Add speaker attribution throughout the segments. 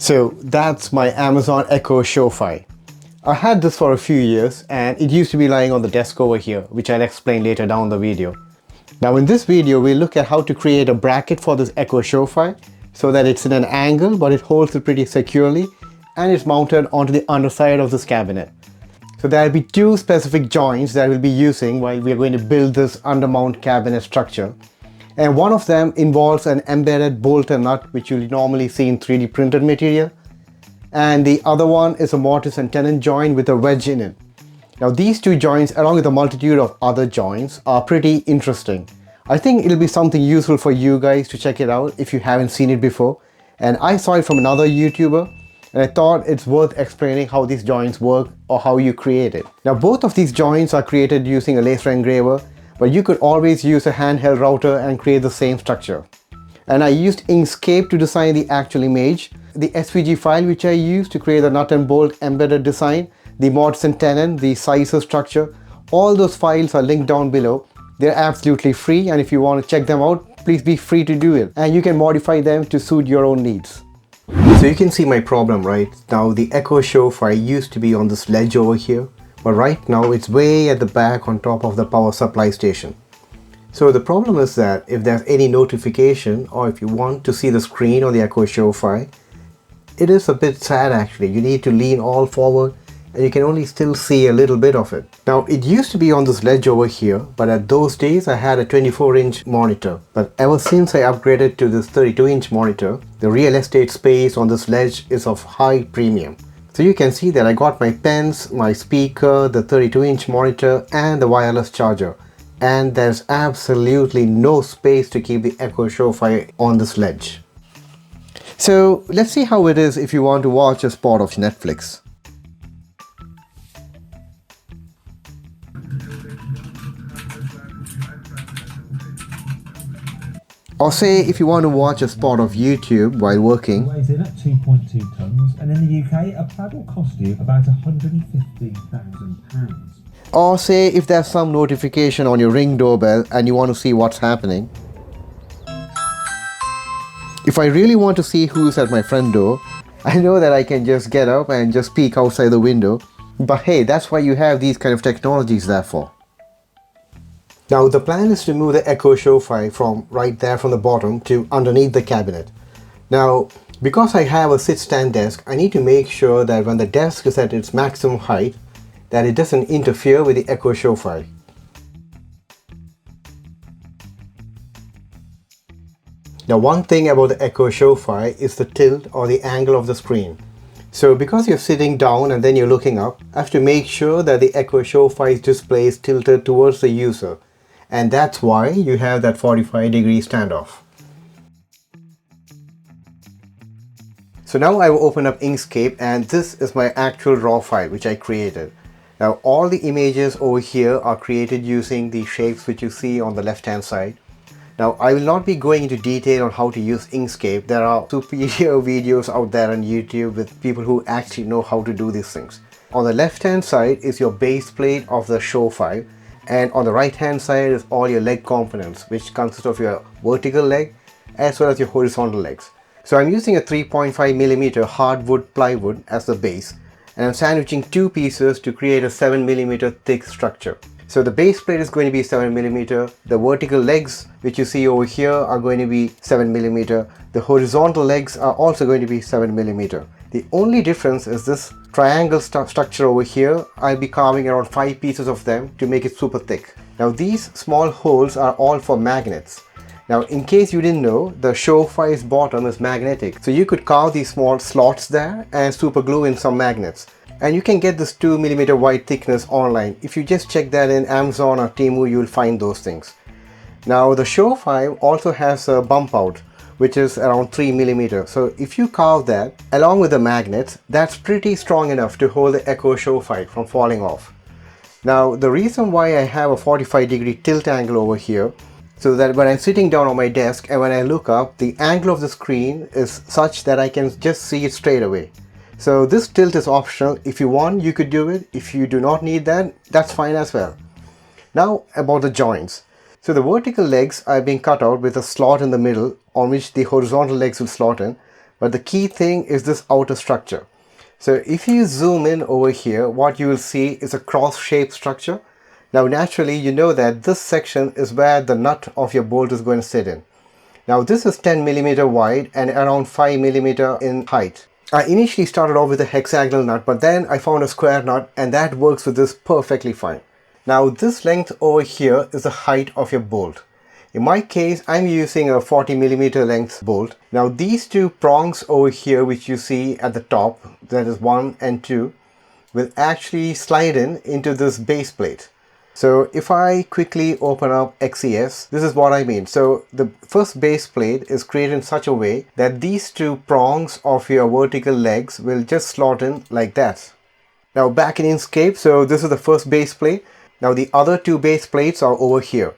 Speaker 1: So that's my Amazon Echo Show-Fi. I had this for a few years and it used to be lying on the desk over here, which I'll explain later down the video. Now in this video, we'll look at how to create a bracket for this Echo Show-Fi so that it's in an angle, but it holds it pretty securely and it's mounted onto the underside of this cabinet. So there'll be two specific joints that we'll be using while we're going to build this undermount cabinet structure. And one of them involves an embedded bolt and nut, which you'll normally see in 3D printed material. And the other one is a mortise and tenon joint with a wedge in it. Now these two joints, along with a multitude of other joints, are pretty interesting. I think it'll be something useful for you guys to check it out if you haven't seen it before. And I saw it from another YouTuber, and I thought it's worth explaining how these joints work or how you create it. Now both of these joints are created using a laser engraver, but you could always use a handheld router and create the same structure. And I used Inkscape to design the actual image. The SVG file which I used to create the nut and bolt embedded design, the mortise and tenon, the sizes structure, all those files are linked down below. They're absolutely free, and if you want to check them out, please be free to do it. And you can modify them to suit your own needs. So you can see my problem, right? Now the Echo Show-Fi used to be on this ledge over here, but right now it's way at the back on top of the power supply station. So the problem is that if there's any notification or if you want to see the screen on the Echo Show-Fi, it is a bit sad actually. You need to lean all forward and you can only still see a little bit of it. Now it used to be on this ledge over here, but at those days I had a 24-inch monitor. But ever since I upgraded to this 32-inch monitor, the real estate space on this ledge is of high premium. So you can see that I got my pens, my speaker, the 32-inch monitor and the wireless charger. And there's absolutely no space to keep the Echo Show-Fi on this ledge. So let's see how it is if you want to watch a spot of Netflix. Or say if you want to watch a spot of YouTube while working.
Speaker 2: Weighs in at 2.2 tons, and in the UK a plaid will cost you about £115,000.
Speaker 1: Or say if there's some notification on your Ring doorbell and you want to see what's happening. If I really want to see who's at my front door, I know that I can just get up and just peek outside the window. But hey, that's why you have these kind of technologies there for. Now the plan is to move the Echo Show-Fi from right there from the bottom to underneath the cabinet. Now because I have a sit-stand desk, I need to make sure that when the desk is at its maximum height, that it doesn't interfere with the Echo Show-Fi. Now one thing about the Echo Show-Fi is the tilt or the angle of the screen. So because you're sitting down and then you're looking up, I have to make sure that the Echo Show-Fi's display is tilted towards the user. And that's why you have that 45-degree standoff. So now I will open up Inkscape, and this is my actual raw file which I created. Now all the images over here are created using the shapes which you see on the left hand side. Now I will not be going into detail on how to use Inkscape. There are superior videos out there on YouTube with people who actually know how to do these things. On the left hand side is your base plate of the show file, and on the right hand side is all your leg components, which consist of your vertical leg as well as your horizontal legs. So I'm using a 3.5mm hardwood plywood as the base, and I'm sandwiching two pieces to create a 7mm thick structure. So the base plate is going to be 7mm, the vertical legs which you see over here are going to be 7mm, the horizontal legs are also going to be 7mm. The only difference is this triangle structure over here. I'll be carving around 5 pieces of them to make it super thick. Now these small holes are all for magnets. Now in case you didn't know, the Show-Fi's bottom is magnetic, so you could carve these small slots there and super glue in some magnets. And you can get this 2mm wide thickness online. If you just check that in Amazon or Temu, you'll find those things. Now the Show-Fi also has a bump out, which is around 3mm. So if you carve that along with the magnets, that's pretty strong enough to hold the Echo Show-Fi from falling off. Now the reason why I have a 45-degree tilt angle over here, so that when I'm sitting down on my desk and when I look up, the angle of the screen is such that I can just see it straight away. So this tilt is optional. If you want, you could do it. If you do not need that, that's fine as well. Now about the joints. So the vertical legs are being cut out with a slot in the middle on which the horizontal legs will slot in. But the key thing is this outer structure. So if you zoom in over here, what you will see is a cross-shaped structure. Now naturally, you know that this section is where the nut of your bolt is going to sit in. Now this is 10 millimeter wide and around 5 millimeter in height. I initially started off with a hexagonal nut, but then I found a square nut and that works with this perfectly fine. Now this length over here is the height of your bolt. In my case, I'm using a 40 millimeter length bolt. Now these two prongs over here, which you see at the top, that is 1 and 2, will actually slide in into this base plate. So if I quickly open up XES, this is what I mean. So the first base plate is created in such a way that these two prongs of your vertical legs will just slot in like that. Now back in Inkscape, so this is the first base plate. Now the other two base plates are over here.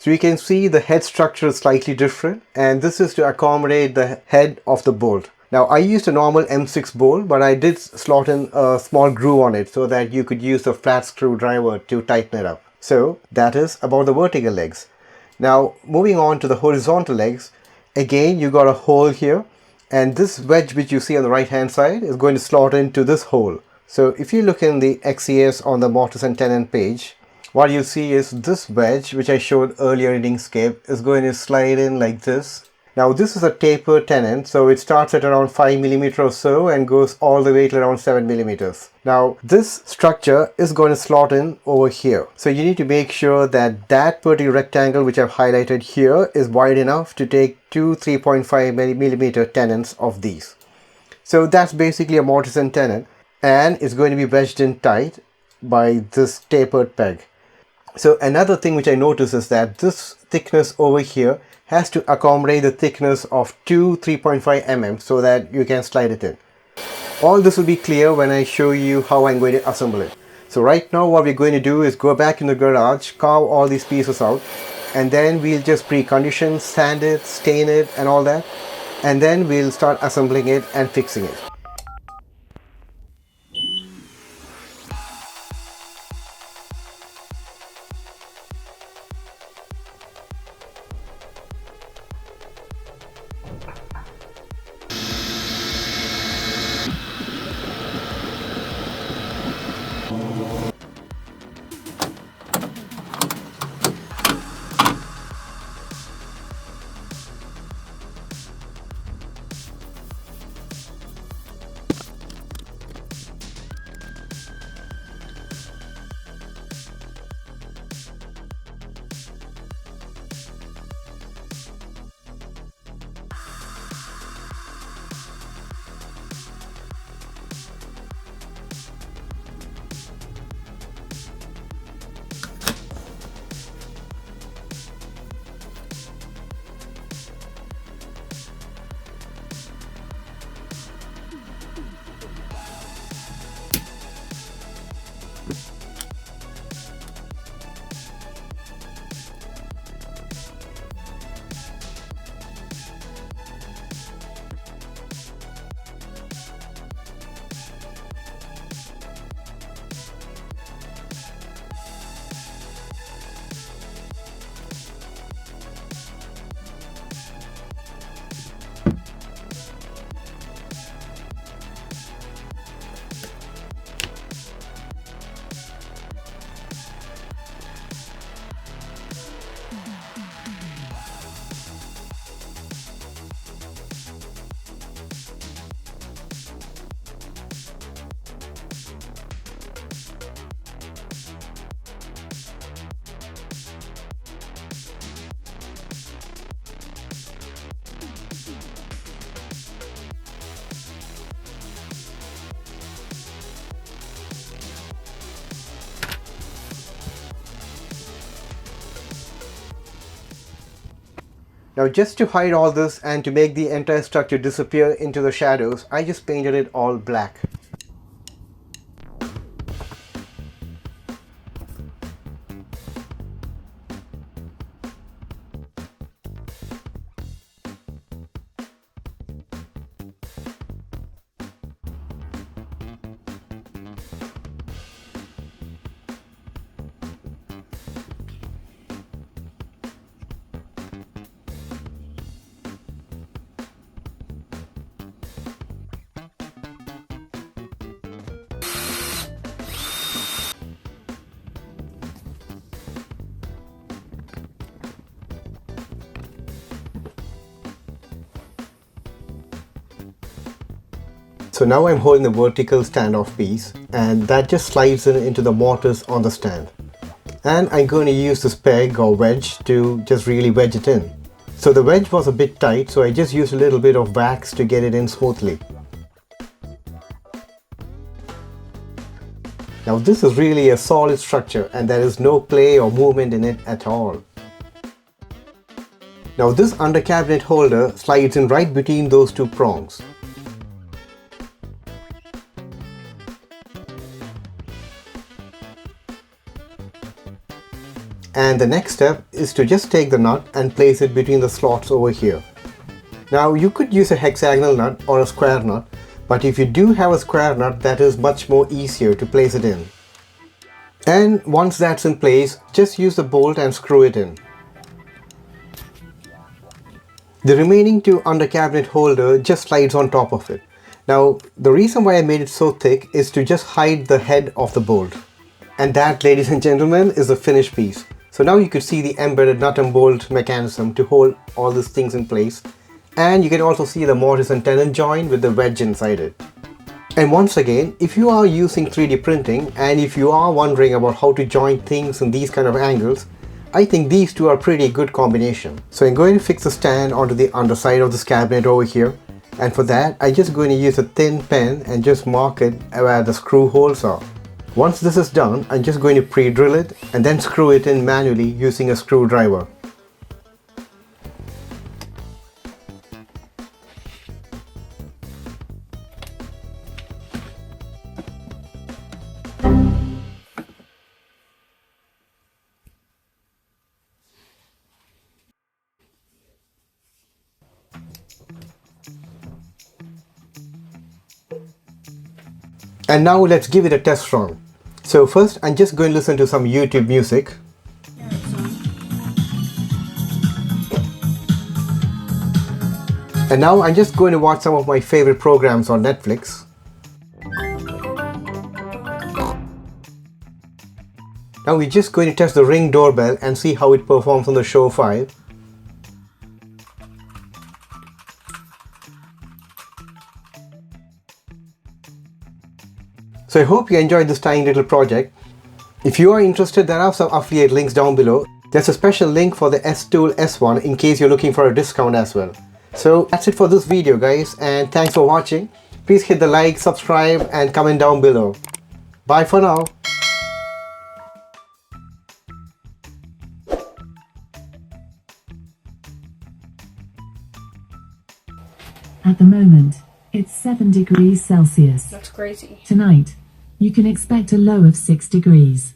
Speaker 1: So you can see the head structure is slightly different, and this is to accommodate the head of the bolt. Now I used a normal M6 bolt, but I did slot in a small groove on it so that you could use a flat screwdriver to tighten it up. So that is about the vertical legs. Now moving on to the horizontal legs, again you got a hole here, and this wedge which you see on the right hand side is going to slot into this hole. So if you look in the XES on the mortise and tenon page, what you see is this wedge which I showed earlier in Inkscape is going to slide in like this. Now this is a tapered tenon, so it starts at around 5 millimeter or so and goes all the way to around 7 millimeters. Now this structure is going to slot in over here. So you need to make sure that that particular rectangle which I've highlighted here is wide enough to take two 3.5 millimeter tenons of these. So that's basically a mortise and tenon, and it's going to be wedged in tight by this tapered peg. So another thing which I noticed is that this thickness over here has to accommodate the thickness of two 3.5 mm so that you can slide it in. All this will be clear when I show you how I'm going to assemble it. So right now what we're going to do is go back in the garage, carve all these pieces out, and then we'll just pre-condition, sand it, stain it and all that, and then we'll start assembling it and fixing it. Now just to hide all this and to make the entire structure disappear into the shadows, I just painted it all black. So now I'm holding the vertical standoff piece, and that just slides into the mortise on the stand. And I'm going to use this peg or wedge to just really wedge it in. So the wedge was a bit tight, so I just used a little bit of wax to get it in smoothly. Now this is really a solid structure and there is no play or movement in it at all. Now this under cabinet holder slides in right between those two prongs. And the next step is to just take the nut and place it between the slots over here. Now you could use a hexagonal nut or a square nut, but if you do have a square nut, that is much more easier to place it in. And once that's in place, just use the bolt and screw it in. The remaining two under cabinet holder just slides on top of it. Now the reason why I made it so thick is to just hide the head of the bolt. And that, ladies and gentlemen, is the finished piece. So now you could see the embedded nut and bolt mechanism to hold all these things in place. And you can also see the mortise and tenon joint with the wedge inside it. And once again, if you are using 3D printing and if you are wondering about how to join things in these kind of angles, I think these two are pretty good combination. So I'm going to fix the stand onto the underside of this cabinet over here. And for that, I'm just going to use a thin pen and just mark it where the screw holes are. Once this is done, I'm just going to pre-drill it and then screw it in manually using a screwdriver. And now let's give it a test run. So first I'm just going to listen to some YouTube music. And now I'm just going to watch some of my favorite programs on Netflix. Now we're just going to test the Ring doorbell and see how it performs on the Show 5. So I hope you enjoyed this tiny little project. If you are interested, there are some affiliate links down below. There's a special link for the S-Tool S1 in case you're looking for a discount as well. So that's it for this video, guys, and thanks for watching. Please hit the like, subscribe and comment down below. Bye for now.
Speaker 3: At the moment, it's 7 degrees Celsius.
Speaker 4: That's crazy.
Speaker 3: Tonight, you can expect a low of 6 degrees.